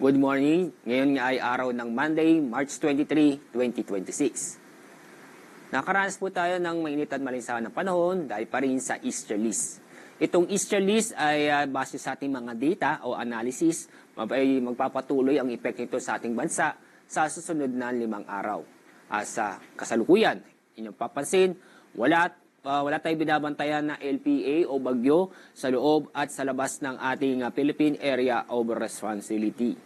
Good morning. Ngayon nga ay araw ng Monday, March 23, 2026. Nakaranas po tayo ng mainit at malinsangan ng panahon dahil pa rin sa easterlies. Itong easterlies ay base sa ating mga data o analysis, ay magpapatuloy ang epekto nito sa ating bansa sa susunod na 5 araw. Sa kasalukuyan, inyong papansin, wala tayong binabantayan na LPA o bagyo sa loob at sa labas ng ating Philippine Area of Responsibility.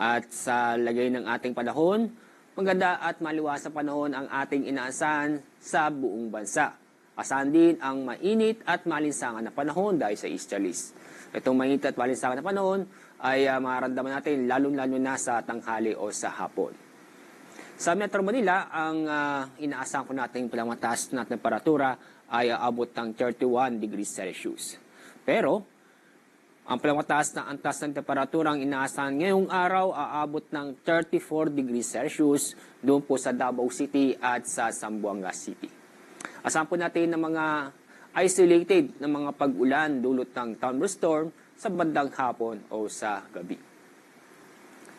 At sa lagay ng ating panahon, maganda at maliwas sa panahon ang ating inaasahan sa buong bansa. Asahan din ang mainit at malinsangan na panahon dahil sa easterlies. Itong mainit at malinsangan na panahon ay mararamdaman natin lalo-lalo na sa tanghali o sa hapon. Sa Metro Manila, ang inaasahan ko natin pinakamataas na temperatura ay aabot ng 31 degrees Celsius. Pero, ang pinakamataas na antas ng temperatura ang inaasahan ngayong araw aabot ng 34 degrees Celsius doon po sa Davao City at sa Zamboanga City. Asahan po natin ng mga isolated na mga pag-ulan dulot ng thunderstorm sa bandang hapon o sa gabi.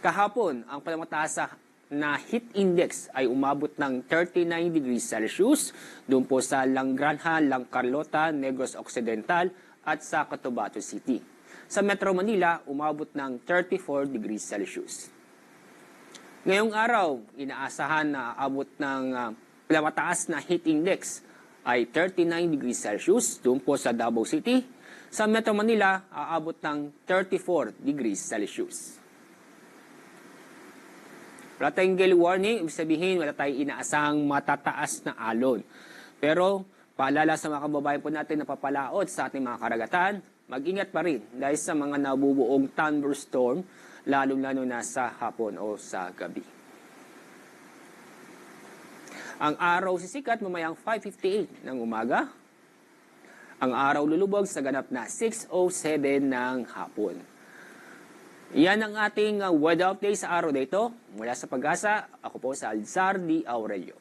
Kahapon, ang pinakamataas na heat index ay umabot ng 39 degrees Celsius doon po sa Langranja, Carlota, Negros Occidental at sa Cotabato City. Sa Metro Manila, umabot ng 34 degrees Celsius. Ngayong araw, inaasahan na aabot ng pinakamataas na heat index ay 39 degrees Celsius doon po sa Davao City. Sa Metro Manila, aabot ng 34 degrees Celsius. Wala tayong gale warning, ibig sabihin wala tayong inaasahang matataas na alon. Pero paalala sa mga kababayan po natin na papalaot sa ating mga karagatan, mag-ingat pa rin dahil sa mga nabubuong thunderstorm, lalo-lalo na sa hapon o sa gabi. Ang araw sisikat mamayang 5:58 ng umaga. Ang araw lulubog sa ganap na 6:07 ng hapon. Yan ang ating weather update sa araw na ito. Mula sa Pag-asa, ako po sa Alzar D. Aurelio.